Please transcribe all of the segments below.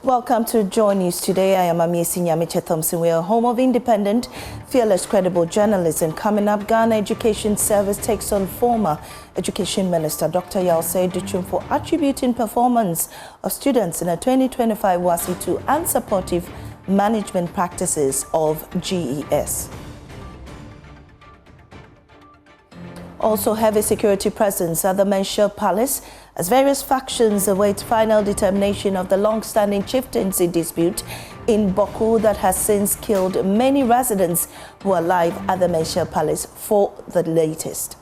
Welcome to Joy News today. I am Amiesi Nyamiche Thompson. We are home of independent, fearless, credible journalism. Coming up, Ghana Education Service takes on former Education Minister Dr. WASSCE Adutwum for attributing performance of students in a 2025 WASSCE to unsupportive management practices of GES. Also, heavy security presence at the Menshel Palace as various factions await final determination of the long-standing chieftaincy dispute in Bawku that has since killed many residents who are alive at the Menshel Palace. For the latest.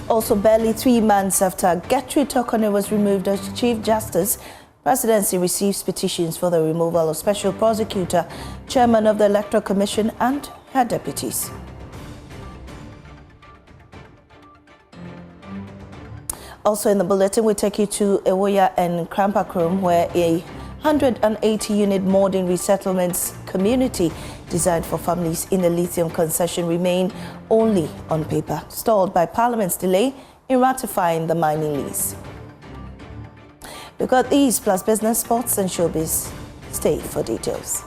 Also, barely 3 months after Gertrude Tokone was removed as Chief Justice, Presidency receives petitions for the removal of Special Prosecutor, Chairman of the Electoral Commission and her deputies. Also in the bulletin, we take you to Ewoya and Krampakrom, where a 180-unit modern resettlements community designed for families in the Lithium concession remain only on paper, stalled by Parliament's delay in ratifying the mining lease. We've got these plus business, sports and showbiz. Stay for details.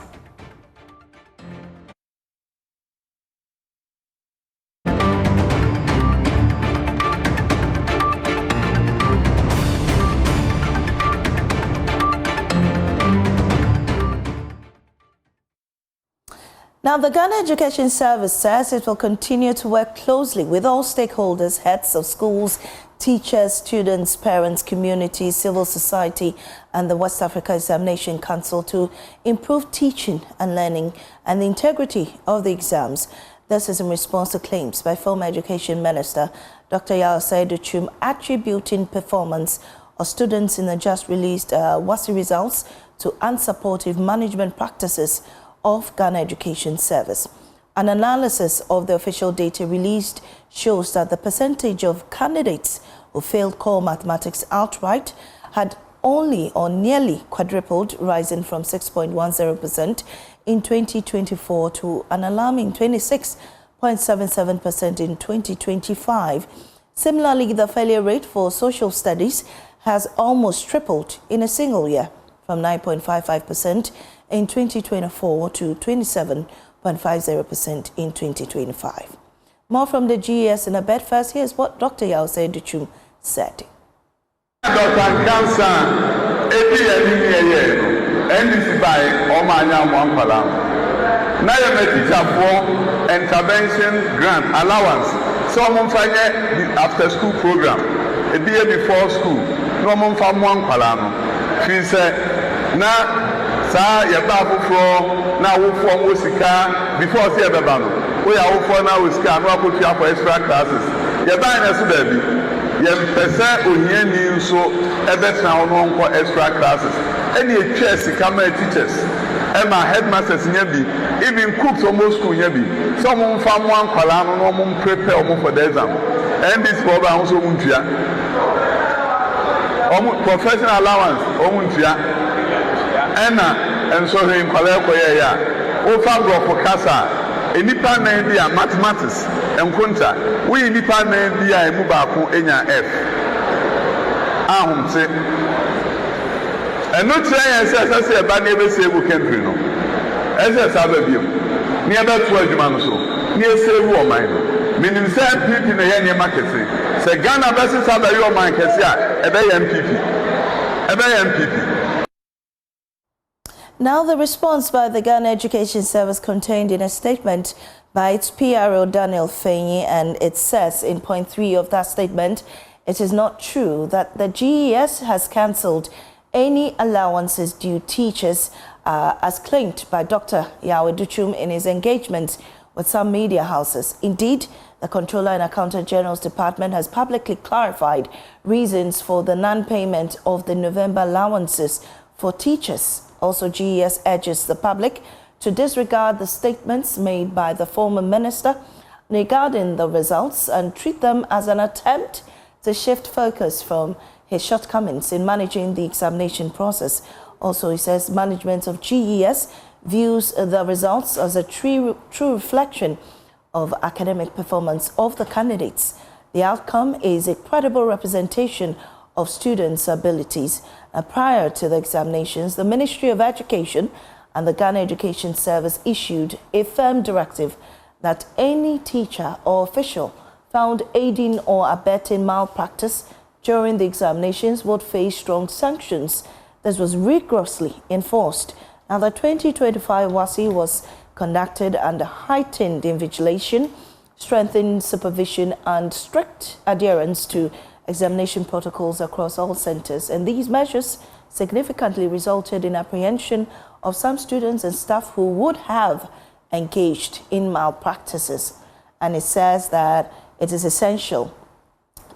Now, the Ghana Education Service says it will continue to work closely with all stakeholders, heads of schools, teachers, students, parents, communities, civil society, and the West Africa Examination Council to improve teaching and learning and the integrity of the exams. This is in response to claims by former Education Minister Dr. WASSCE Adutwum attributing performance of students in the just released WASSCE results to unsupportive management practices of Ghana Education Service. An analysis of the official data released shows that the percentage of candidates who failed core mathematics outright had only or nearly quadrupled, rising from 6.10% in 2024 to an alarming 26.77% in 2025. Similarly, the failure rate for social studies has almost tripled in a single year, from 9.55% in 2024 to 27.50% in 2025. More from the GES in a bit. First, here's what Dr. WASSCE Adutwum said. Dr. Cancer, NDC by Omanya Mwampala. Now you have a teacher for intervention grant allowance. Someone find the after school program. A day before school. No one from Mwampala. She said, now. Sa yeba foforo na wofo mo sika before say yeba no we ya wofo na wo sika no akotua for extra classes yeba na so da bi ye pese ohiani nso ebetra ono nko extra classes any etwa sika ma teachers e ma headmasters nya bi even cooks almost school nya bi so mo mfa mo ankwala no mo prepare mo for the exam and this for ba so mo ntua professional allowance o mo ntua and so in Koya, Ofa for Casa, a Nipa Nandia mathematics and Kunta, we Nipa Nandia Mubaku Enya F. Say, and not say as I say about never say we can do no. As I said, near that 12 months, near say woman, meaning said people in the Yanya market say Ghana versus other your mind, a MPP. Now, the response by the Ghana Education Service contained in a statement by its PRO Daniel Fenyi, and it says in point 3 of that statement, it is not true that the GES has cancelled any allowances due teachers as claimed by Dr. WASSCE Adutwum in his engagements with some media houses. Indeed, the Controller and Accountant General's Department has publicly clarified reasons for the non-payment of the November allowances for teachers. Also, GES urges the public to disregard the statements made by the former minister regarding the results and treat them as an attempt to shift focus from his shortcomings in managing the examination process. Also, he says management of GES views the results as a true reflection of academic performance of the candidates. the outcome is a credible representation of students' abilities. Prior to the examinations, the Ministry of Education and the Ghana Education Service issued a firm directive that any teacher or official found aiding or abetting malpractice during the examinations would face strong sanctions. This was rigorously enforced. Now, the 2025 WASSCE was conducted under heightened invigilation, strengthened supervision, and strict adherence to examination protocols across all centers. And these measures significantly resulted in apprehension of some students and staff who would have engaged in malpractices. And it says that it is essential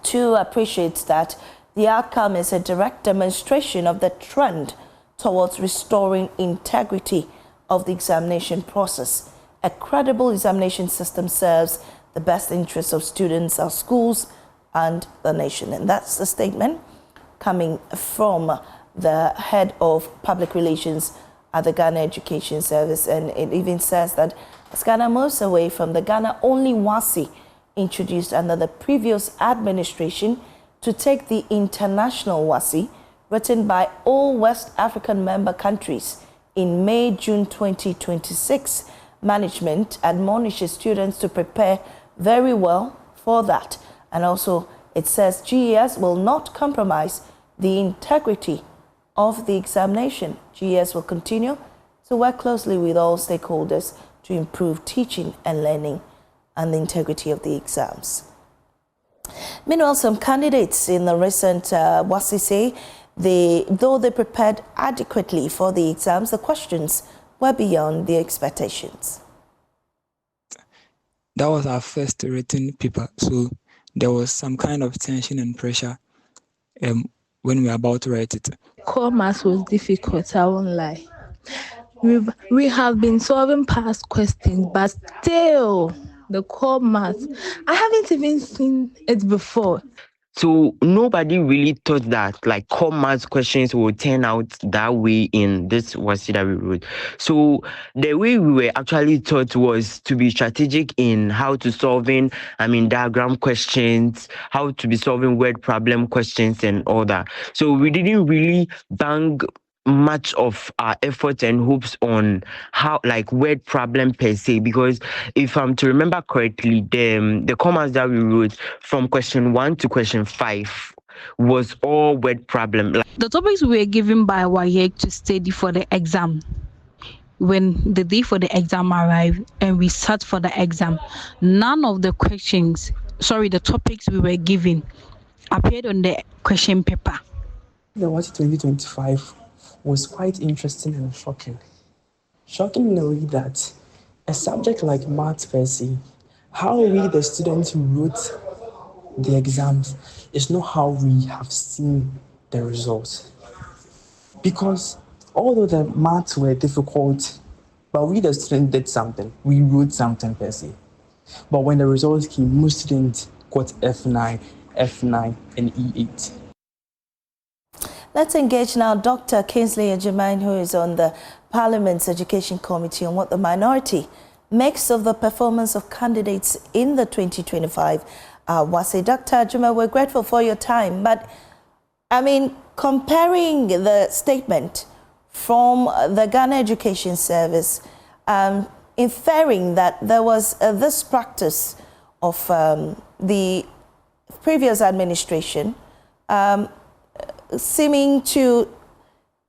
to appreciate that the outcome is a direct demonstration of the trend towards restoring integrity of the examination process. A credible examination system serves the best interests of students, our schools, and the nation. And that's the statement coming from the head of public relations at the Ghana Education Service. And it even says that as Ghana moves away from the Ghana-only WASSCE introduced under the previous administration to take the international WASSCE, written by all West African member countries in May-June 2026, management admonishes students to prepare very well for that. And also, it says GES will not compromise the integrity of the examination. GES will continue to work closely with all stakeholders to improve teaching and learning and the integrity of the exams. Meanwhile, some candidates in the recent WASSCE say though they prepared adequately for the exams, the questions were beyond their expectations. That was our first written paper, so there was some kind of tension and pressure when we were about to write it. Core maths was difficult, I won't lie. We have been solving past questions, but still, the core maths, I haven't even seen it before. So nobody really thought that like core maths questions would turn out that way in this WASSCE that we wrote. So the way we were actually taught was to be strategic in how to solving, diagram questions, how to be solving word problem questions and all that. So we didn't really bang much of our efforts and hopes on how like word problem per se, because if I'm to remember correctly, the commas that we wrote from question 1 to question 5 was all word problem. The topics we were given by WAYEC to study for the exam, when the day for the exam arrived and we sat for the exam, none of the the topics we were given appeared on the question paper. The WASSCE 2025 was quite interesting and shocking. Shocking in a way that a subject like maths per se, how we the students who wrote the exams is not how we have seen the results. Because although the maths were difficult, but we the students did something, we wrote something per se. But when the results came, most students got F9, and E8. Let's engage now Dr. Kingsley Ejimine, who is on the Parliament's Education Committee, on what the minority makes of the performance of candidates in the 2025 WASSCE. Dr. Ejimine, we're grateful for your time, but comparing the statement from the Ghana Education Service, inferring that there was this practice of the previous administration, seeming to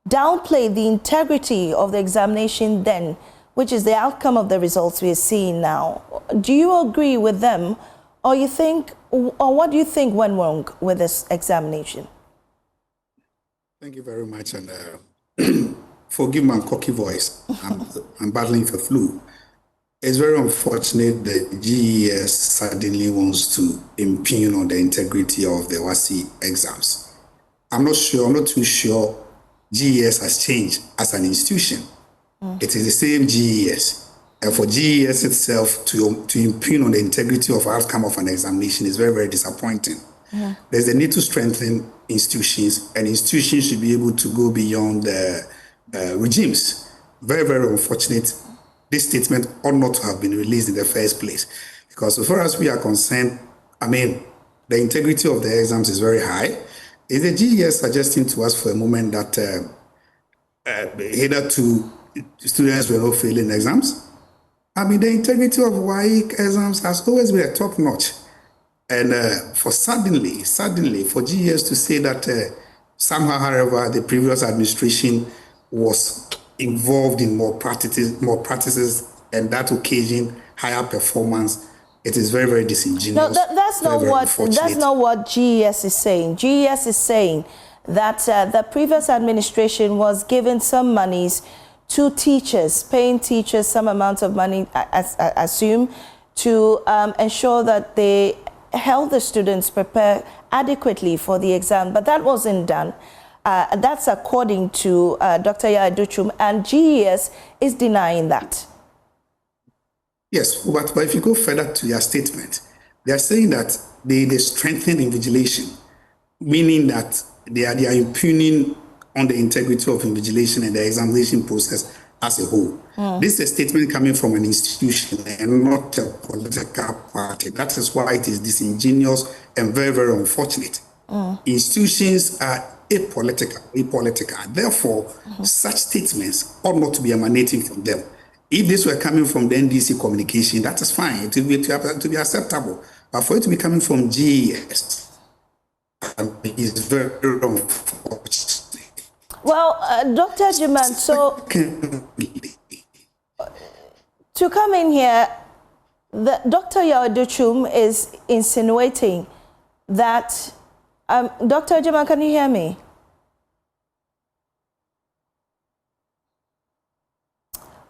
downplay the integrity of the examination then, which is the outcome of the results we are seeing now. Do you agree with them, or what do you think went wrong with this examination? Thank you very much, and forgive my cocky voice. I'm battling for flu. It's very unfortunate that GES suddenly wants to impugn on the integrity of the WASSCE exams. I'm not too sure GES has changed as an institution. It is the same GES. And for GES itself to impugn on the integrity of outcome of an examination is very, very disappointing. There's a need to strengthen institutions, and institutions should be able to go beyond the regimes. Very, very unfortunate. This statement ought not to have been released in the first place. Because as far as we are concerned, The integrity of the exams is very high. Is the GES suggesting to us for a moment that hitherto students were not failing exams? I mean, the integrity of WAEC exams has always been a top notch. And for suddenly for GES to say that somehow, however, the previous administration was involved in more practices, and that occasioned higher performance, it is very, very disingenuous. No, that's not what GES is saying. GES is saying that the previous administration was giving some monies to teachers, paying teachers some amount of money, I assume, to ensure that they help the students prepare adequately for the exam. But that wasn't done. That's according to Dr. Adutwum, and GES is denying that. Yes, but if you go further to their statement, they are saying that they strengthen invigilation, meaning that they are impugning on the integrity of invigilation and the examination process as a whole. This is a statement coming from an institution and not a political party. That is why it is disingenuous and very, very unfortunate. Institutions are apolitical. Therefore, such statements ought not to be emanating from them. If this were coming from the NDC communication, that is fine. It will be acceptable. But for it to be coming from GES, it's very unfortunate. Well, Dr. Jiman, so to come in here, Dr. Adutwum is insinuating that, Dr. Jiman, can you hear me?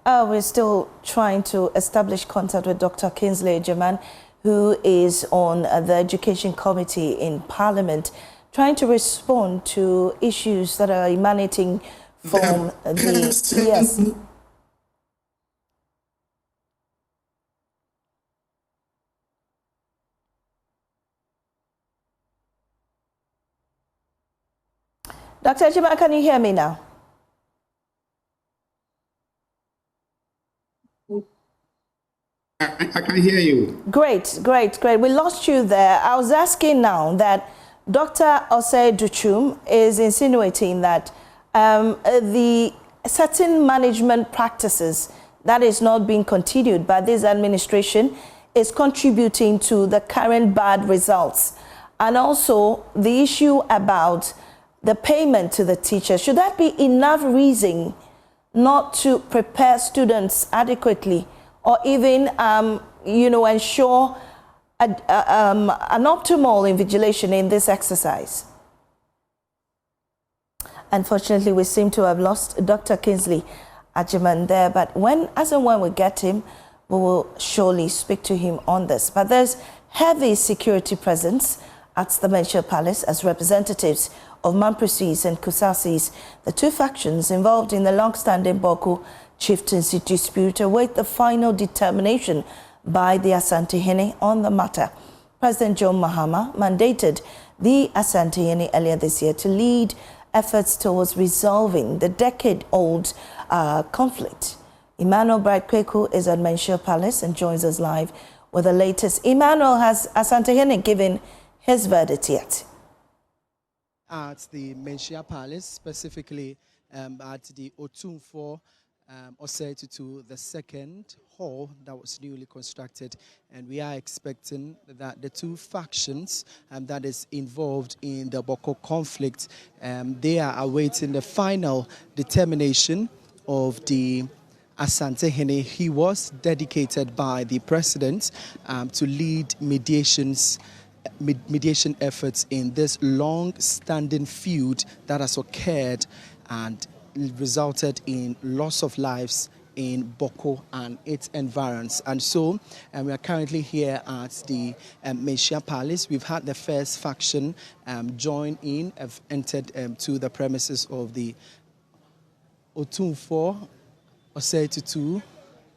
We're still trying to establish contact with Dr. Kingsley Jiman, who is on the Education Committee in Parliament, trying to respond to issues that are emanating from the yes. Dr. Jiman, can you hear me now? I can hear you. Great. We lost you there. I was asking now that Dr. Adutwum is insinuating that the certain management practices that is not being continued by this administration is contributing to the current bad results. And also the issue about the payment to the teachers. Should that be enough reason not to prepare students adequately, or even, ensure an optimal invigilation in this exercise? Unfortunately, we seem to have lost Dr. Kingsley Jiman there, but as and when we get him, we will surely speak to him on this. But there's heavy security presence at the Menchir Palace as representatives of Mampresis and Kusasis, the two factions involved in the long-standing Bawku Chieftaincy dispute, await the final determination by the Asante-Hene on the matter. President John Mahama mandated the Asante-Hene earlier this year to lead efforts towards resolving the decade-old conflict. Emmanuel Bright-Kweku is at Menchir Palace and joins us live with the latest. Emmanuel, has Asante-Hene given his verdict yet? At the Menchir Palace, specifically at the Otumfo to the second hall that was newly constructed, and we are expecting that the two factions that is involved in the Bawku conflict, they are awaiting the final determination of the Asante-Hene. He was dedicated by the president to lead mediation efforts in this long-standing feud that has occurred and resulted in loss of lives in Bawku and its environs. And so we are currently here at the Menchir Palace. We've had the first faction join in, have entered to the premises of the Otumfo Osei-Tutu,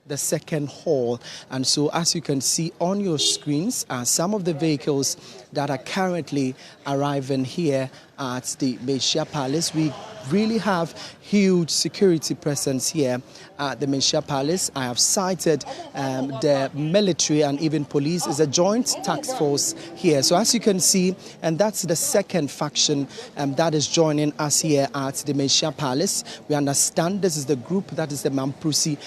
the second hall. And so as you can see on your screens are some of the vehicles that are currently arriving here at the Menchir Palace. We really have huge security presence here at the Menchia Palace. I have cited the military and even police is a joint task force here. So as you can see, and that's the second faction that is joining us here at the Menchia Palace. We understand this is the group, that is the Mamprusi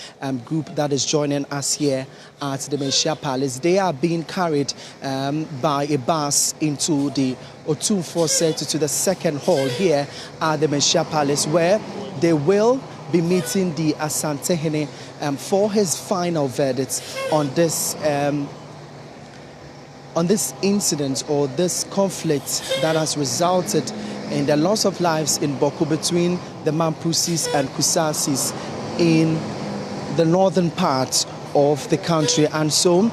group that is joining us here at the Menchia Palace. They are being carried by a bus into the Otumfuo Setu to the second hall here at the Menchia Palace, where they will be meeting the Asantehene for his final verdict on this incident or this conflict that has resulted in the loss of lives in Bawku between the Mamprusis and Kusasis in the northern part of the country. And so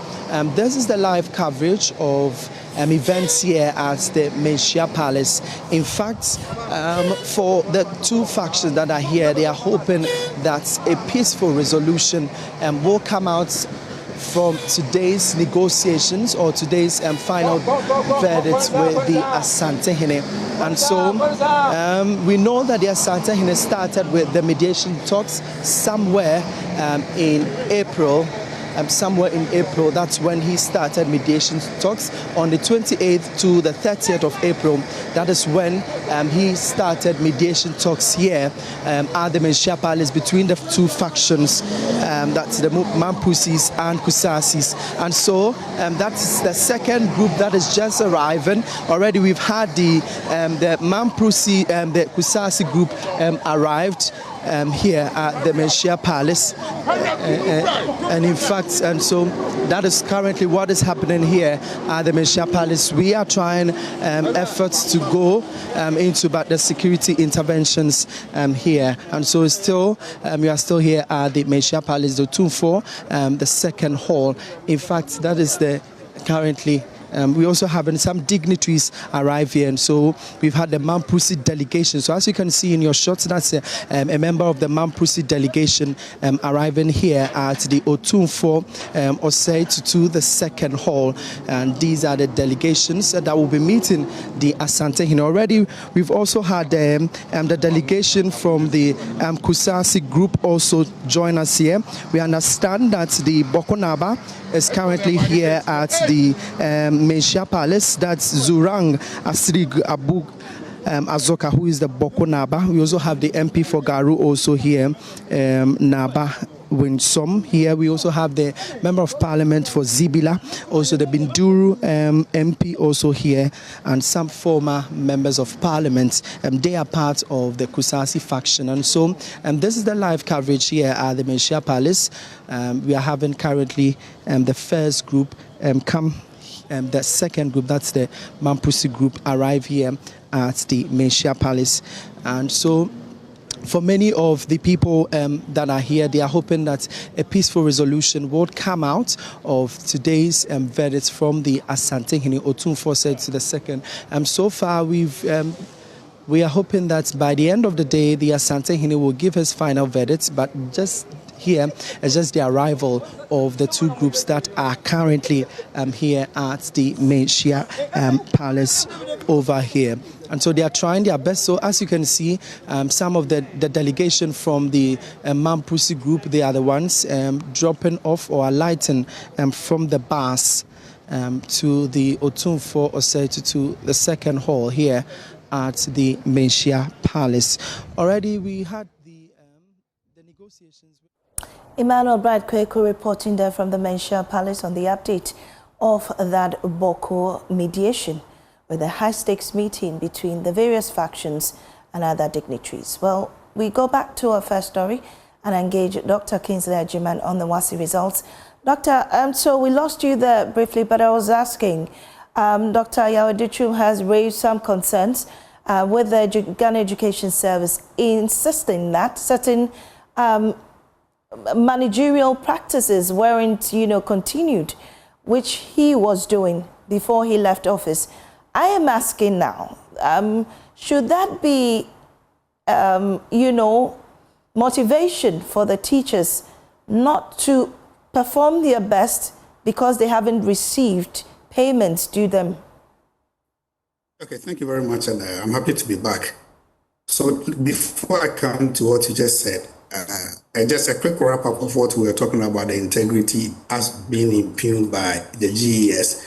this is the live coverage of events here at the Menchia Palace. In fact, for the two factions that are here, they are hoping that a peaceful resolution will come out from today's negotiations or today's final verdict with the Asantehene. And so we know that the Asantehene started with the mediation talks somewhere in April. That's when he started mediation talks. On the 28th to the 30th of April, that is when he started mediation talks here at the Menchia Palace between the two factions, that's the Mampusis and Kusasis. And so that's the second group that is just arriving. Already we've had the Mampusi and the Kusasi group arrived here at the Menchia Palace, and in fact, and so that is currently what is happening here at the Menchia Palace. We are trying efforts to go into but the security interventions here, and so still we are still here at the Menchia Palace, the Otumfuo, the second hall. In fact, that is the currently. We also having some dignitaries arrive here, and so we've had the Mamprusi delegation. So as you can see in your shots, that's a member of the Mamprusi delegation arriving here at the Otumfuo Osei to the second hall, and these are the delegations that will be meeting the Asantehene. Already, we've also had the delegation from the Kusasi group also join us here. We understand that the Bokonaba is currently here at the Menchia Palace. That's Zurang Asrig Abu Azoka, who is the Bokonaba. We also have the MP for Garu also here, Naba Winsom here. We also have the Member of Parliament for Zibila, also the Binduru MP also here, and some former members of Parliament. They are part of the Kusasi faction. And so this is the live coverage here at the Menchia Palace. We are having currently the first group the second group, that's the Mampusi group, arrive here at the Menchia Palace. And so for many of the people that are here, they are hoping that a peaceful resolution would come out of today's verdict from the Asantehene Otumfuo said to the second. So far, we are hoping that by the end of the day, the Asantehene will give his final verdict, but just here is just the arrival of the two groups that are currently here at the Menchia Palace over here. And so they are trying their best. So as you can see, some of the delegation from the Mampusi group, they are the ones dropping off or alighting from the bus to the Otumfuo Osei to the second hall here at the Menchia Palace. Already we had the negotiations. Emmanuel Brad Kweko reporting there from the Menchia Palace on the update of that Bawku mediation with a high-stakes meeting between the various factions and other dignitaries. Well, we go back to our first story and engage Dr. Kingsley Ajiman on the WASSCE results. Doctor, so we lost you there briefly, but I was asking, Dr. Adutwum has raised some concerns with the Ghana Education Service, insisting that certain managerial practices weren't, continued, which he was doing before he left office. I am asking now, should that be, motivation for the teachers not to perform their best because they haven't received payments due them? Okay, thank you very much, and I'm happy to be back. So before I come to what you just said, just a quick wrap up of what we were talking about, the integrity as being impugned by the GES.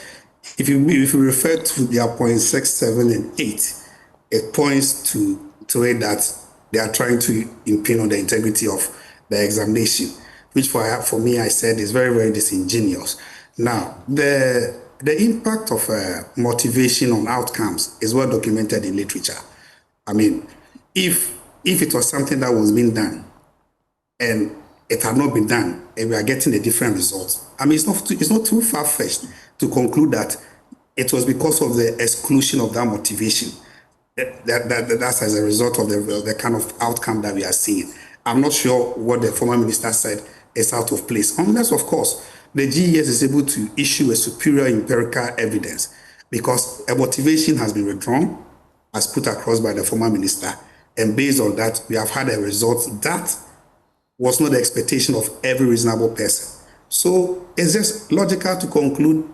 If you refer to their points 6, 7, and 8, it points to it that they are trying to impugn on the integrity of the examination, which for me, I said is very, very disingenuous. Now, the impact of motivation on outcomes is well documented in literature. I mean, if it was something that was being done and it had not been done and we are getting a different result, I mean, it's not too far-fetched to conclude that it was because of the exclusion of that motivation that's as a result of the kind of outcome that we are seeing. I'm not sure what the former minister said is out of place, unless, of course, the GES is able to issue a superior empirical evidence because a motivation has been withdrawn, as put across by the former minister, and based on that, we have had a result that was not the expectation of every reasonable person. So it's just logical to conclude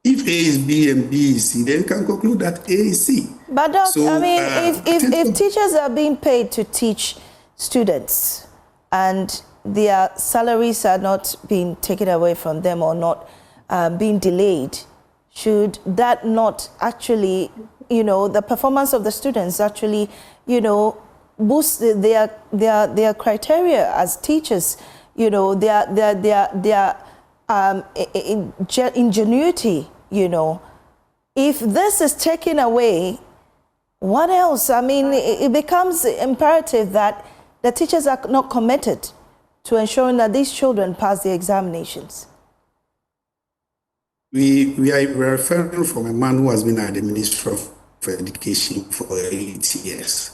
if A is B and B is C, then you can conclude that A is C. But Doc, so, I mean, if teachers are being paid to teach students and their salaries are not being taken away from them or not being delayed, should that not actually, the performance of the students actually, boost their criteria as teachers, their ingenuity, If this is taken away, what else? I mean, it becomes imperative that the teachers are not committed to ensuring that these children pass the examinations. We are referring from a man who has been at the Ministry of Education for 8 years.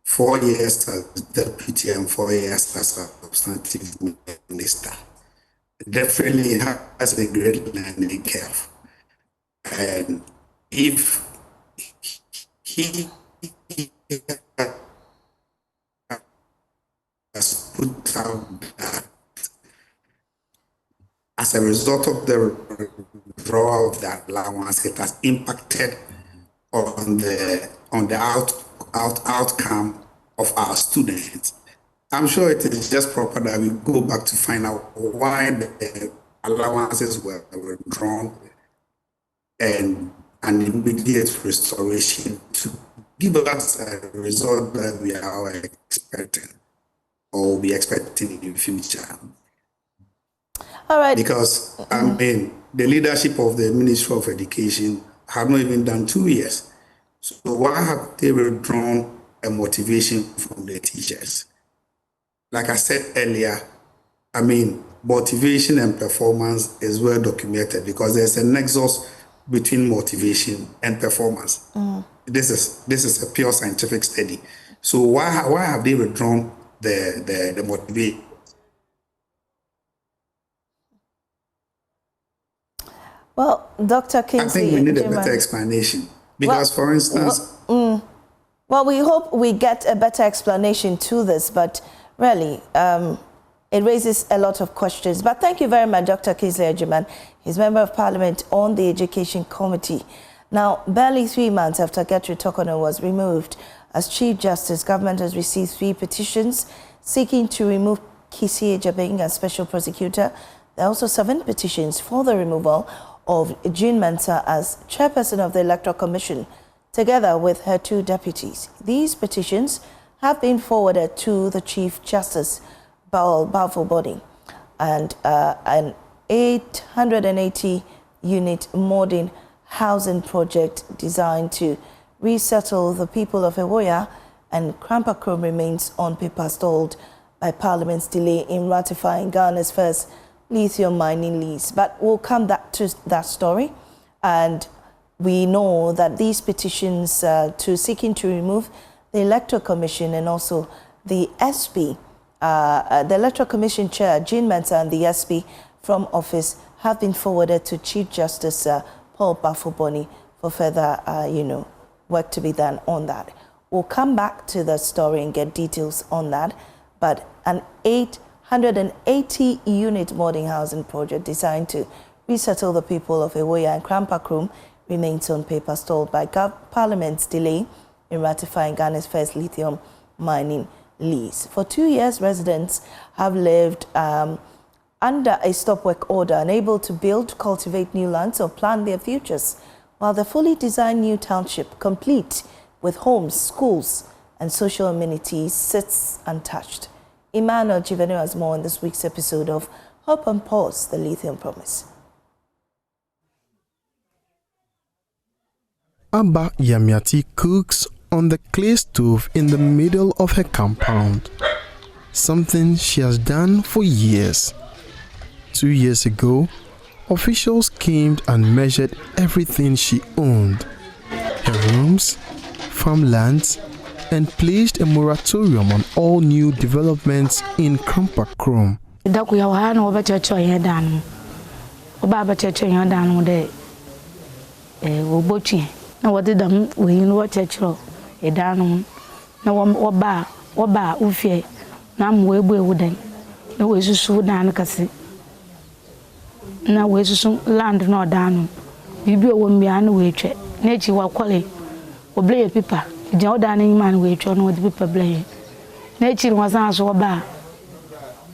4 years as deputy and 4 years as a substantive minister. Definitely has a great learning curve. And if he has put out that as a result of the withdrawal of that allowance, it has impacted on the outcome of our students. I'm sure it is just proper that we go back to find out why the allowances were withdrawn and an immediate restoration to give us a result that we are expecting or will be expecting in the future. All right. Because, I mean, the leadership of the Ministry of Education have not even done 2 years. So why have they withdrawn a motivation from the teachers? Like I said earlier, I mean, motivation and performance is well documented because there's a nexus between motivation and performance. This is a pure scientific study. So why have they withdrawn the motivation? Well, Dr. Kingsley, I think we need a better explanation because, for instance, well, we hope we get a better explanation to this, but really, it raises a lot of questions. But thank you very much, Dr. Kingsley Agyemang. He's Member of Parliament on the Education Committee. Now, barely 3 months after Gertrude Torkornoo was removed as Chief Justice, government has received 3 petitions seeking to remove Kisi Ejabeng as Special Prosecutor. There are also 7 petitions for the removal of Jean Mensah as Chairperson of the Electoral Commission, together with her 2 deputies. These petitions have been forwarded to the Chief Justice, Bawku body, and an 880-unit modern housing project designed to resettle the people of Ewoya and Krampakrom remains on paper stalled by Parliament's delay in ratifying Ghana's first lithium mining lease. But we'll come back to that story, and we know that these petitions seeking to remove the Electoral Commission and also the SP, the Electoral Commission Chair, Jean Mensah, and the SP from office have been forwarded to Chief Justice Paul Bafuboni for further, work to be done on that. We'll come back to the story and get details on that, but an 880-unit modern housing project designed to resettle the people of Ewoya and Krampakrom remains on paper stalled by Parliament's delay in ratifying Ghana's first lithium mining lease. For 2 years, residents have lived under a stop work order, unable to build, cultivate new lands or plan their futures, while the fully designed new township, complete with homes, schools and social amenities, sits untouched. Emmanuel Jivenu has more in this week's episode of Hope and Pause, the Lithium Promise. Abba Yamiati cooks on the clay stove in the middle of her compound, something she has done for years. 2 years ago, officials came and measured everything she owned, her rooms, farmlands, and placed a moratorium on all new developments in Krampakrom. Na wode dam we yin wo chechro e danu na wo ba ufie na mo ebu ewudan na we susu dan kase na we susu land na odanu bibi owo mmia na we twe na echi wa kwale obleye pipa je odan ni man we twe no de pipa bleye na echi wa san so ba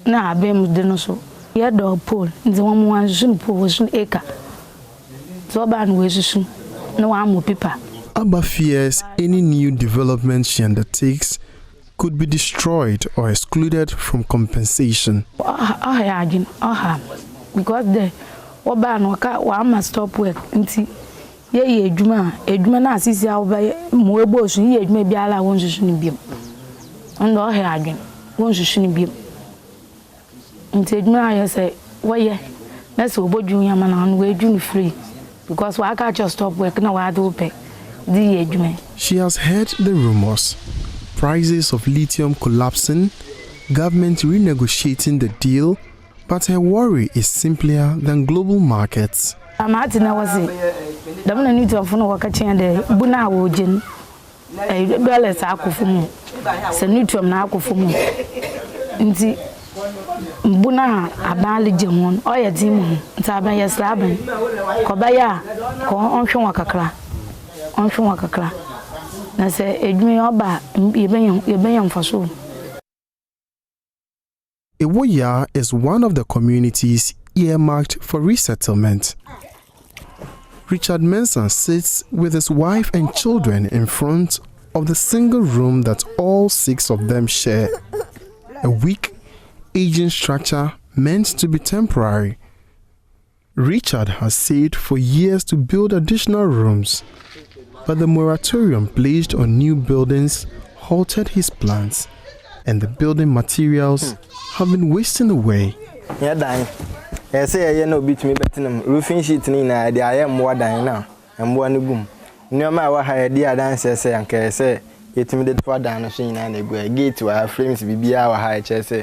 na abem de no so ye do pole nze wo mo wan susu pole susu eka so ba na we susu. Abba fears any new development she undertakes could be destroyed or excluded from compensation. Because the Oban must stop work until ye Juma na sisi Moebosh, ye may be allowed one to be. And all her again, one to be. Until Juma say, why, that's what Junior man on way June free. Because I can't just stop working now, I do pay the age. She has heard the rumors, prices of lithium collapsing, government renegotiating the deal, but her worry is simpler than global markets. I'm at the need to phone work at the Buna Wojin, a dollars akufumu, Senutrum Nakufumu. Buna abali jemon oya dimu ntaban ya slaben kobaya ko onhwe wakakra na se edwumi oba yebenya mfaso. Ewoya is one of the communities earmarked for resettlement. Richard Mensah sits with his wife and children in front of the single room that all 6 of them share. A weak aging structure meant to be temporary. Richard has saved for years to build additional rooms, but the moratorium placed on new buildings halted his plans, and the building materials have been wasting away. I say I no beat me betting roofing sheet na the I am more than now and one boom. No matter what I did dance say and say it me the father and machine and a gate to our frames be our high chest.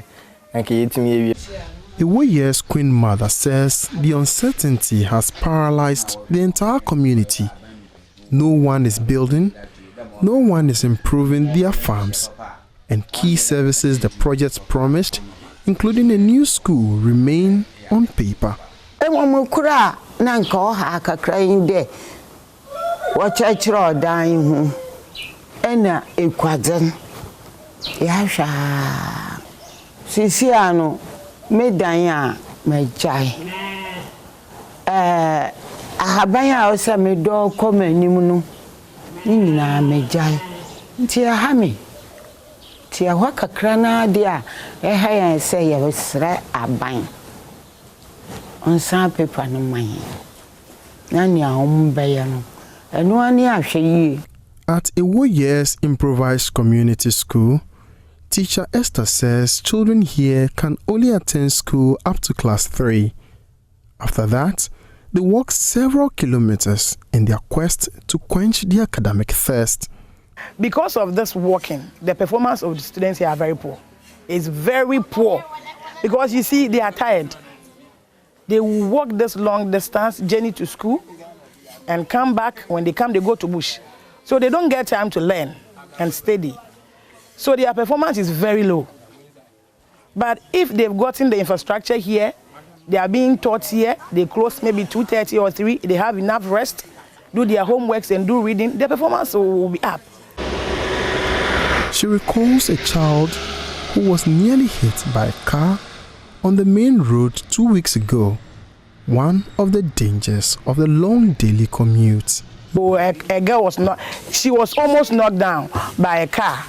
Ewoya's Queen Mother says the uncertainty has paralyzed the entire community. No one is building, no one is improving their farms, and key services the projects promised, including a new school, remain on paper. Sisiano medanya mejai ahabanya osa me do koma anim no nyina mejai nti ahame ti ahwa kakra na de a eha yan se ye besre aban onsan paper no man na ni ahombeya no eno ani ahwe yi. At Ewoya's improvised community school, Teacher Esther says children here can only attend school up to class 3. After that, they walk several kilometers in their quest to quench the academic thirst. Because of this walking, the performance of the students here are very poor. It's very poor because you see they are tired. They walk this long distance journey to school and come back. When they come, they go to bush. So they don't get time to learn and study. So their performance is very low. But if they've gotten the infrastructure here, they are being taught here, they close maybe 2:30 or 3, they have enough rest, do their homeworks and do reading, their performance will be up. She recalls a child who was nearly hit by a car on the main road 2 weeks ago, one of the dangers of the long daily commute. A girl she was almost knocked down by a car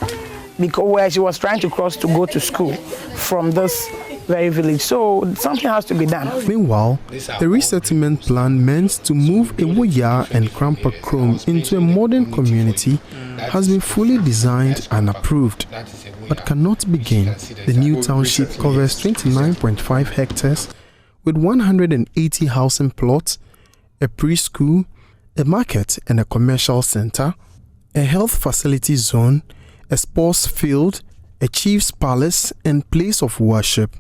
because where she was trying to cross to go to school from this very village. So something has to be done. Meanwhile, the resettlement plan meant to move Ewoya and Krampakrom into a modern community has been fully designed and approved, but cannot begin. The new township covers 29.5 hectares with 180 housing plots, a preschool, a market and a commercial center, a health facility zone, a sports field, a chief's palace and place of worship,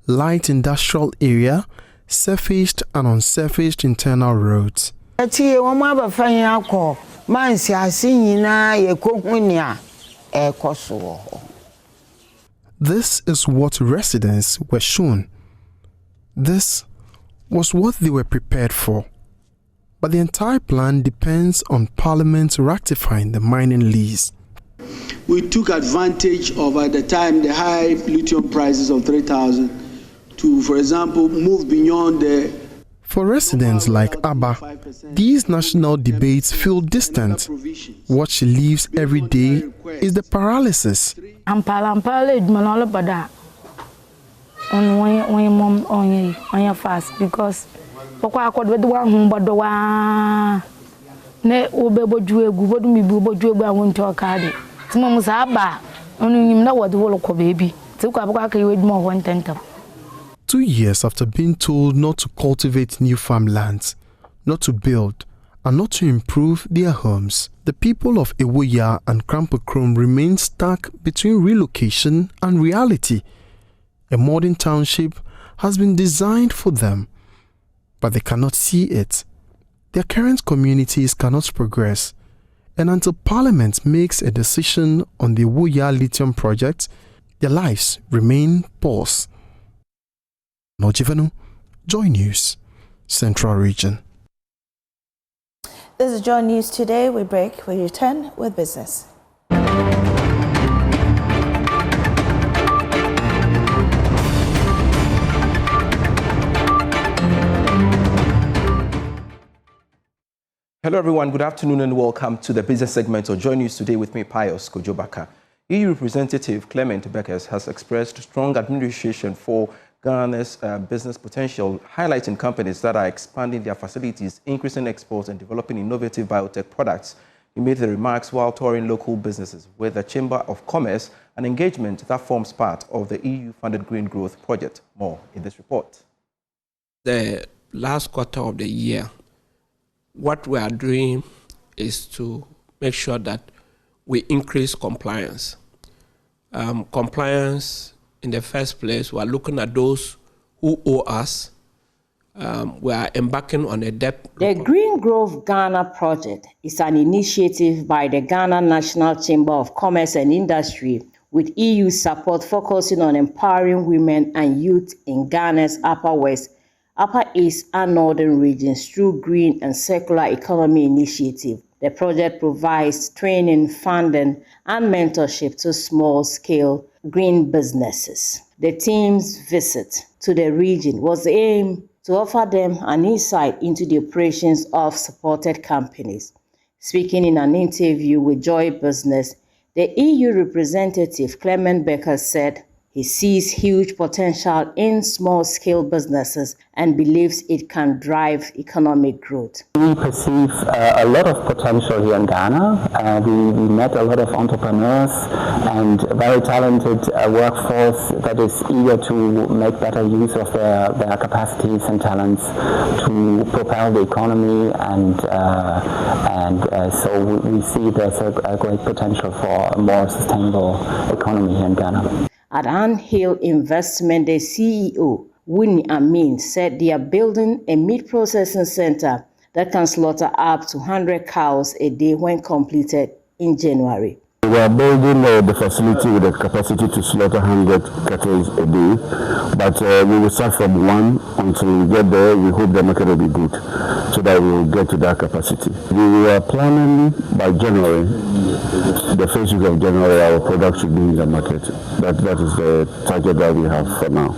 light industrial area, surfaced and unsurfaced internal roads. This is what residents were shown. This was what they were prepared for. But the entire plan depends on Parliament ratifying the mining lease. We took advantage of, at the time, the high lithium prices of 3,000 to, for example, move beyond the... For residents like Abba, these national debates feel distant. What she lives every day is the paralysis. On fast because I could do one but the one ne obeboju egu bodu mi bu boju egu awon to kaade ti mo musa aba onu nyim na wode wo lokọ baby ti kwa baka ka yedi mo 110. 2 years after being told not to cultivate new farmlands, not to build, and not to improve their homes, the people of Ewoya and Krampakrom remain stuck between relocation and reality. A modern township has been designed for them, but they cannot see it. Their current communities cannot progress, and until Parliament makes a decision on the Ewoya Lithium project, their lives remain paused. Nojivanu, Joy News, Central Region. This is Joy News Today. We break, we return with business. Hello everyone, good afternoon and welcome to the business segment of Joy News Today with me, Pius Kojobaka. EU Representative Clement Beckers has expressed strong appreciation for Ghana's business potential, highlighting companies that are expanding their facilities, increasing exports and developing innovative biotech products. He made the remarks while touring local businesses with the Chamber of Commerce, an engagement that forms part of the EU-funded Green Growth Project. More in this report. The last quarter of the year, what we are doing is to make sure that we increase compliance. Compliance, in the first place, we are looking at those who owe us. We are embarking on a debt. The Green Growth Ghana project is an initiative by the Ghana National Chamber of Commerce and Industry with EU support focusing on empowering women and youth in Ghana's Upper West, Upper East and Northern regions through Green and Circular Economy Initiative. The project provides training, funding, and mentorship to small-scale green businesses. The team's visit to the region was aimed to offer them an insight into the operations of supported companies. Speaking in an interview with Joy Business, the EU representative Clement Becker said he sees huge potential in small-scale businesses and believes it can drive economic growth. We perceive a lot of potential here in Ghana. We met a lot of entrepreneurs and very talented workforce that is eager to make better use of their capacities and talents to propel the economy, and so we see there's a great potential for a more sustainable economy here in Ghana. At Ant Hill Investment, the CEO, Winnie Amin, said they are building a meat processing center that can slaughter up to 100 cows a day when completed in January. We are building the facility with the capacity to slaughter 100 cattle a day, but we will start from 1 until we get there. We hope the market will be good so that we will get to that capacity. We are planning by January, the first week of January, our product should be in the market. That is the target that we have for now.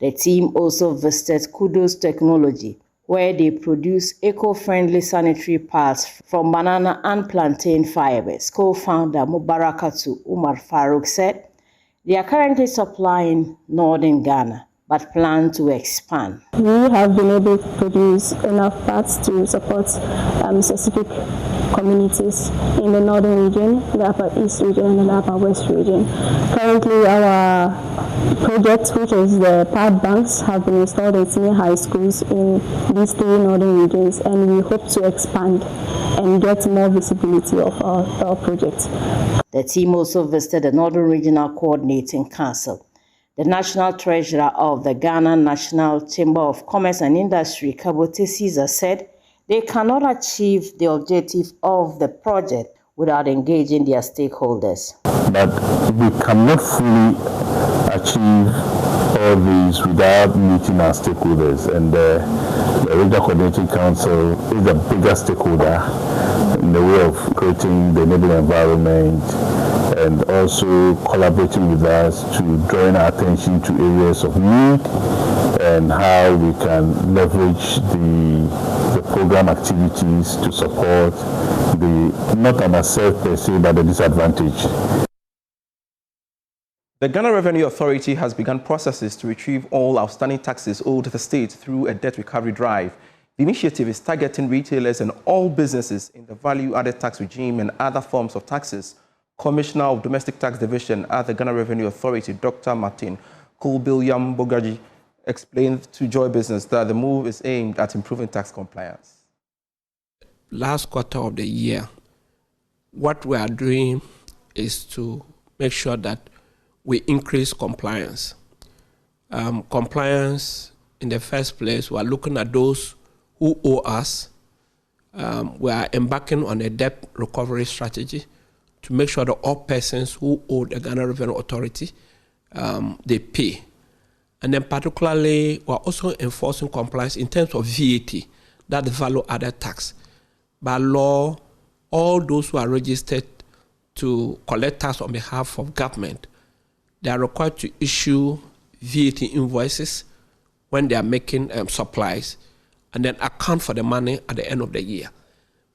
The team also visited Kudos Technology, where they produce eco-friendly sanitary pads from banana and plantain fibers. Co-founder Mubarakatu Umar Farouk said they are currently supplying northern Ghana, but plan to expand. We have been able to produce enough pads to support specific communities in the northern region, the upper east region, and the upper west region. Currently, our project, which is the pad banks, have been installed in senior high schools in these 3 northern regions, and we hope to expand and get more visibility of our project. The team also visited the Northern Regional Coordinating Council. The National Treasurer of the Ghana National Chamber of Commerce and Industry, Kabote Caesar, said they cannot achieve the objective of the project without engaging their stakeholders. But we cannot fully achieve all these without meeting our stakeholders, and the Regional Coordinating Council is the biggest stakeholder in the way of creating the enabling environment and also collaborating with us to drawing our attention to areas of need and how we can leverage the program activities to support the not underserved per se, but the disadvantaged. The Ghana Revenue Authority has begun processes to retrieve all outstanding taxes owed to the state through a debt recovery drive. The initiative is targeting retailers and all businesses in the value-added tax regime and other forms of taxes. Commissioner of Domestic Tax Division at the Ghana Revenue Authority, Dr. Martin Kulbilyam Bogaji, explained to Joy Business that the move is aimed at improving tax compliance. Last quarter of the year, what we are doing is to make sure that we increase compliance. Compliance, in the first place, we are looking at those who owe us. We are embarking on a debt recovery strategy to make sure that all persons who owe the Ghana Revenue Authority, they pay. And then particularly, we are also enforcing compliance in terms of VAT, that value-added tax. By law, all those who are registered to collect tax on behalf of government, they are required to issue VAT invoices when they are making supplies and then account for the money at the end of the year.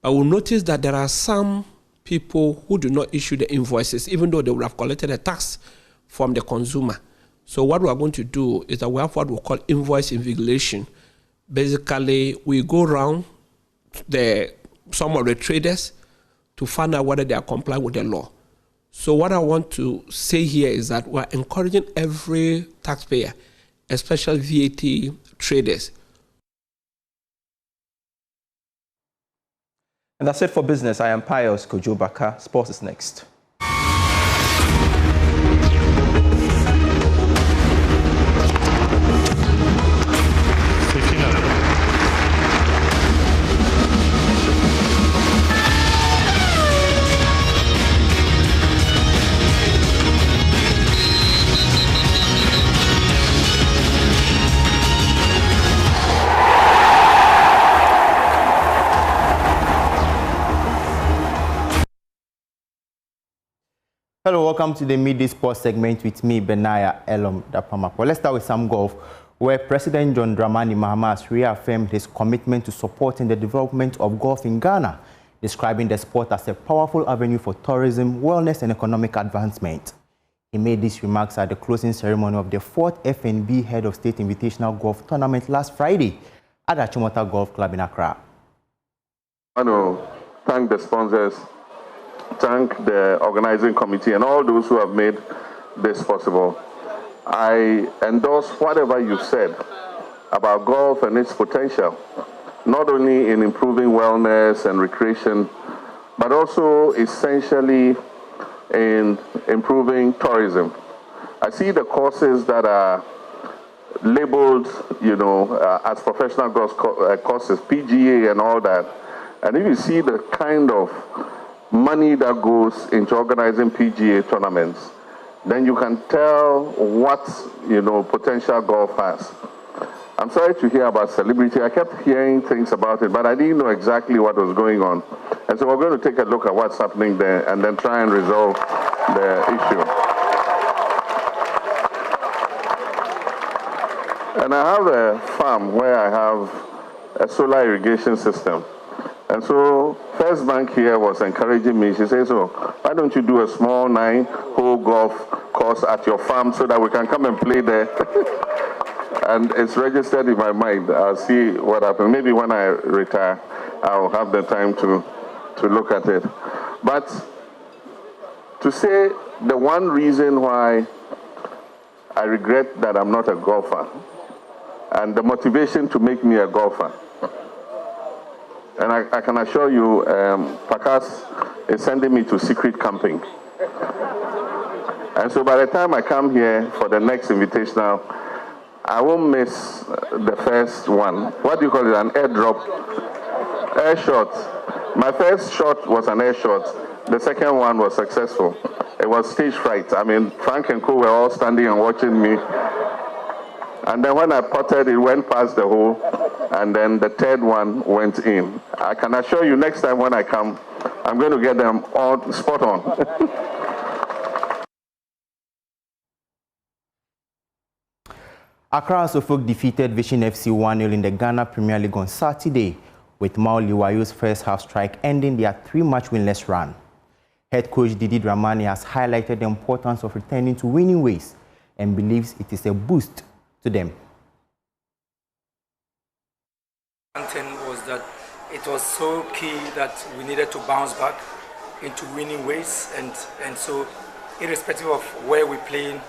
But we'll notice that there are some people who do not issue the invoices, even though they would have collected a tax from the consumer. So what we are going to do is that we have what we call invoice invigilation. Basically, we go around some of the traders to find out whether they are complying with the law. So what I want to say here is that we're encouraging every taxpayer, especially VAT traders. And that's it for business. I am Pius Kojobaka. Sports is next. Hello, welcome to the Midday Sports segment with me, Benaya Elom Dapamako. Let's start with some golf, where President John Dramani Mahama has reaffirmed his commitment to supporting the development of golf in Ghana, describing the sport as a powerful avenue for tourism, wellness, and economic advancement. He made these remarks at the closing ceremony of the 4th FNB Head of State Invitational Golf Tournament last Friday at the Achimota Golf Club in Accra. I want to thank the sponsors, thank the organizing committee and all those who have made this possible. I endorse whatever you said about golf and its potential, not only in improving wellness and recreation, but also essentially in improving tourism. I see the courses that are labeled, as professional golf courses, PGA and all that. And if you see the kind of money that goes into organizing PGA tournaments, then you can tell what, potential golf has. I'm sorry to hear about celebrity. I kept hearing things about it, but I didn't know exactly what was going on. And so we're going to take a look at what's happening there and then try and resolve the issue. And I have a farm where I have a solar irrigation system. And so First Bank here was encouraging me. She says, so why don't you do a small 9-hole golf course at your farm so that we can come and play there? And it's registered in my mind. I'll see what happens. Maybe when I retire, I'll have the time to look at it. But to say the one reason why I regret that I'm not a golfer and the motivation to make me a golfer, and I can assure you, Pakas is sending me to secret camping. And so by the time I come here for the next invitational, I won't miss the first one. What do you call it? An airdrop? Air shot. My first shot was an air shot. The second one was successful. It was stage fright. I mean, Frank and Co were all standing and watching me. And then when I putted, it went past the hole, and then the third one went in. I can assure you, next time when I come, I'm going to get them all spot on. Accra Suffolk defeated Vision FC 1-0 in the Ghana Premier League on Saturday, with Mao Liwayo's first half strike ending their 3-match winless run. Head coach Didi Dramani has highlighted the importance of returning to winning ways and believes it is a boost to them. One thing was that it was so key that we needed to bounce back into winning ways, and so irrespective of where we're playing,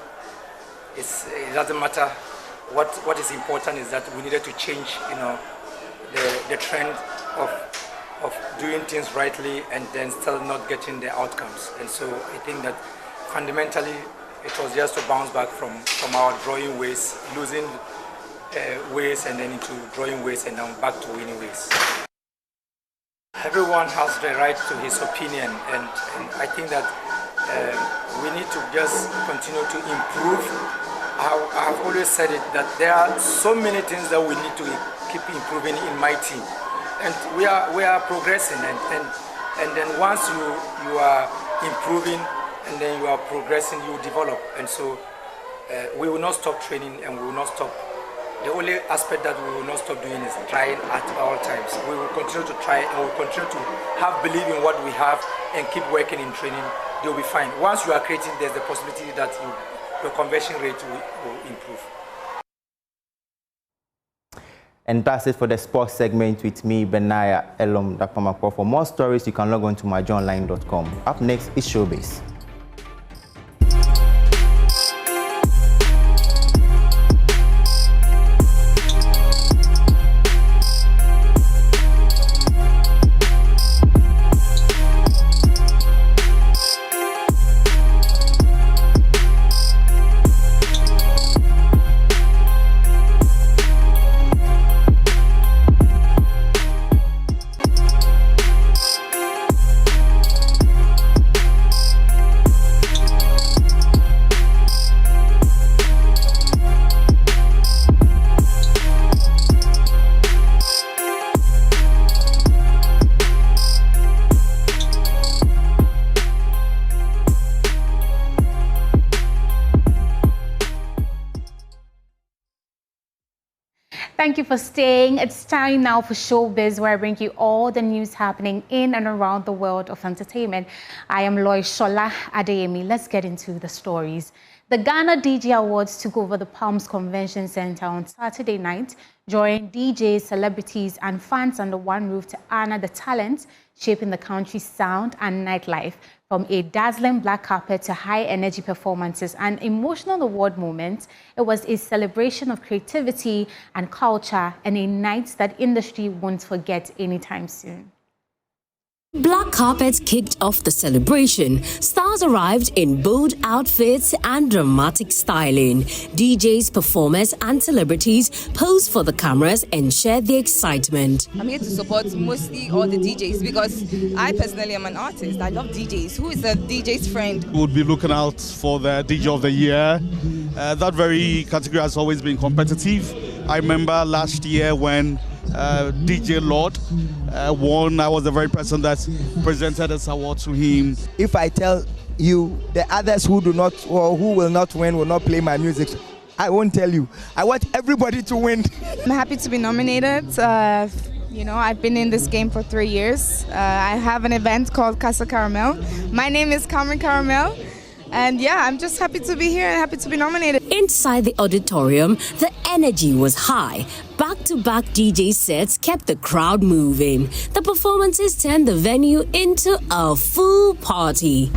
it doesn't matter. What is important is that we needed to change, the trend of doing things rightly and then still not getting the outcomes. And so I think that fundamentally it was just to bounce back from our drawing ways, losing ways and then into drawing ways and then back to winning ways. Everyone has the right to his opinion, and I think that we need to just continue to improve. I've always said it, that there are so many things that we need to keep improving in my team, and we are progressing, and then once you are improving and then you are progressing, you develop, and so we will not stop training and we will not stop. The only aspect that we will not stop doing is trying at all times. We will continue to try and we will continue to have belief in what we have and keep working in training. You'll be fine. Once you are creating, there's the possibility that your conversion rate will improve. And that's it for the sports segment with me, Benaya Elom Dakpamakwa. For more stories, you can log on to myjohnline.com. Up next is Showbiz. Thank you for staying. It's time now for Showbiz, where I bring you all the news happening in and around the world of entertainment. I am Loy Shola Adeyemi. Let's get into the stories. The Ghana DJ Awards took over the Palms Convention Center on Saturday night, drawing DJs, celebrities, and fans under one roof to honor the talent shaping the country's sound and nightlife. From a dazzling black carpet to high-energy performances and emotional award moments, it was a celebration of creativity and culture, and a night that industry won't forget anytime soon. Black carpets kicked off the celebration. Stars arrived in bold outfits and dramatic styling. DJs, performers and celebrities posed for the cameras and shared the excitement. I'm here to support mostly all the DJs because I personally am an artist. I love DJs. Who is a DJ's friend? We'll be looking out for the DJ of the year. That very category has always been competitive. I remember last year when DJ Lord won. I was the very person that presented this award to him. If I tell you the others who do not or who will not win will not play my music, I won't tell you. I want everybody to win. I'm happy to be nominated. You know, I've been in this game for 3 years. I have an event called Casa Caramel. My name is Carmen Caramel. And yeah, I'm just happy to be here and happy to be nominated. Inside the auditorium, the energy was high. Back-to-back DJ sets kept the crowd moving. The performances turned the venue into a full party.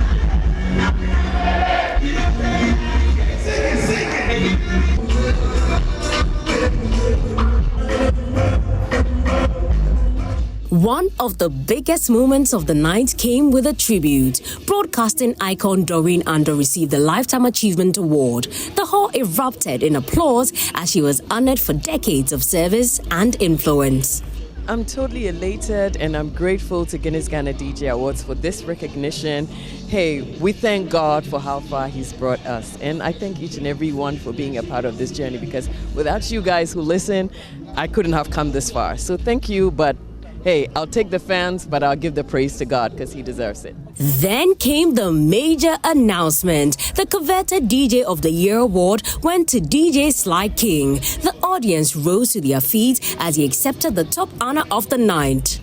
One of the biggest moments of the night came with a tribute. Broadcasting icon Doreen Ando received the Lifetime Achievement Award. The hall erupted in applause as she was honored for decades of service and influence. I'm totally elated and I'm grateful to Guinness Ghana DJ Awards for this recognition. Hey, we thank God for how far He's brought us. And I thank each and every one for being a part of this journey because without you guys who listen, I couldn't have come this far. So thank you, but hey, I'll take the fans, but I'll give the praise to God because He deserves it. Then came the major announcement. The coveted DJ of the Year award went to DJ Sly King. The audience rose to their feet as he accepted the top honor of the night.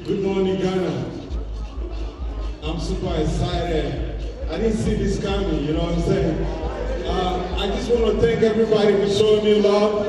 Good morning, Ghana. I'm super excited. I didn't see this coming, you know what I'm saying? I just want to thank everybody for showing me love.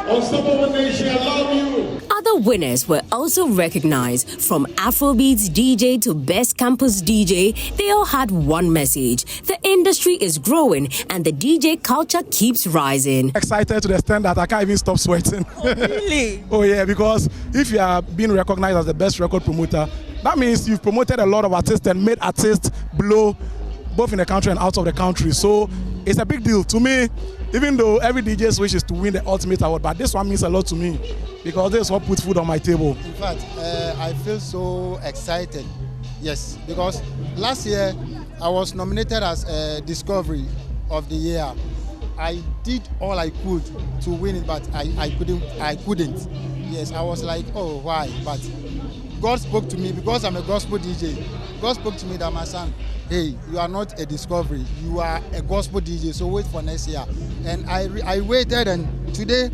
Unstoppable Nation, I love you. Other winners were also recognized. From Afrobeats DJ to Best Campus DJ, they all had one message. The industry is growing and the DJ culture keeps rising. Excited to the extent that I can't even stop sweating. Oh, really? Oh yeah, because if you are being recognized as the best record promoter, that means you've promoted a lot of artists and made artists blow both in the country and out of the country. So it's a big deal to me, even though every DJ's wish is to win the ultimate award, but this one means a lot to me because this is what puts food on my table. In fact, I feel so excited, yes, because last year I was nominated as Discovery of the Year. I did all I could to win it, but I couldn't. Yes, I was like, oh, why? But God spoke to me because I'm a gospel DJ. God spoke to me that my son, hey, you are not a Discovery, you are a gospel DJ, so wait for next year. And I waited, and today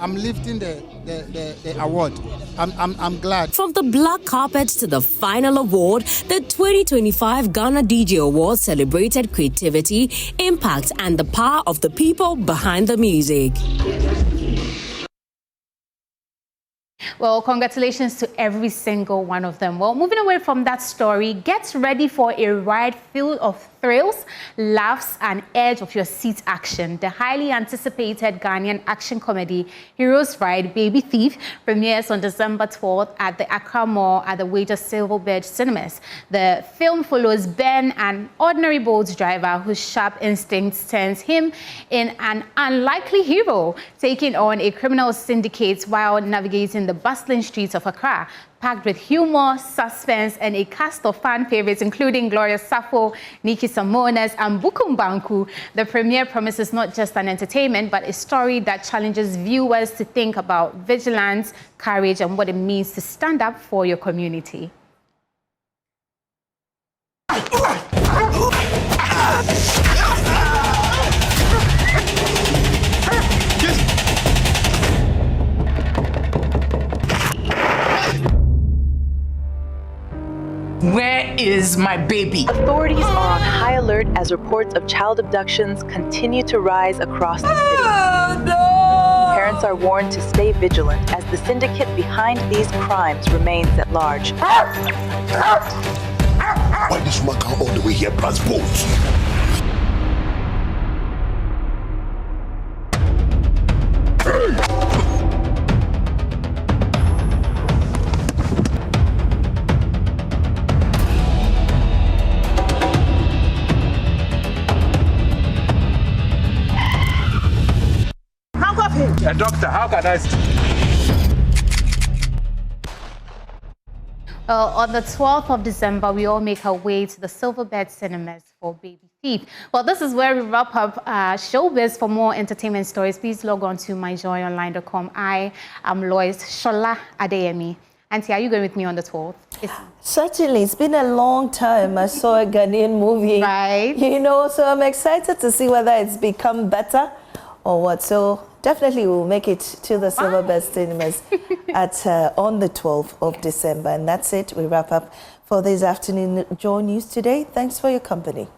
I'm lifting the award. I'm glad. From the black carpet to the final award, the 2025 Ghana DJ Awards celebrated creativity, impact, and the power of the people behind the music. Well, congratulations to every single one of them. Well, moving away from that story, get ready for a ride filled of thrills, laughs, and edge of your seat action. The highly anticipated Ghanaian action comedy Heroes Ride Baby Thief premieres on December 12th at the Accra Mall at the Wager Silverbird Cinemas. The film follows Ben, an ordinary boat driver whose sharp instincts turns him in an unlikely hero, taking on a criminal syndicate while navigating the bustling streets of Accra, packed with humor, suspense, and a cast of fan favorites, including Gloria Safo, Nikki Samones, and Bawku. The premiere promises not just an entertainment, but a story that challenges viewers to think about vigilance, courage, and what it means to stand up for your community. Where is my baby? Authorities are on high alert as reports of child abductions continue to rise across the city. Oh, no! Parents are warned to stay vigilant as the syndicate behind these crimes remains at large. Why this woman come all the way here plus boats? Handcuff him. Doctor, how can I... Well, on the 12th of December, we all make our way to the Silverbird Cinemas for Baby Thief. Well, this is where we wrap up Showbiz. For more entertainment stories, please log on to myjoyonline.com. I am Lois Shola Adeyemi. Auntie, are you going with me on the 12th? Certainly. It's been a long time. I saw a Ghanaian movie. Right. You know, so I'm excited to see whether it's become better or what. So definitely we'll make it to the Silverbird Cinemas at on the 12th of December. And that's it. We wrap up for this afternoon Joy News today. Thanks for your company.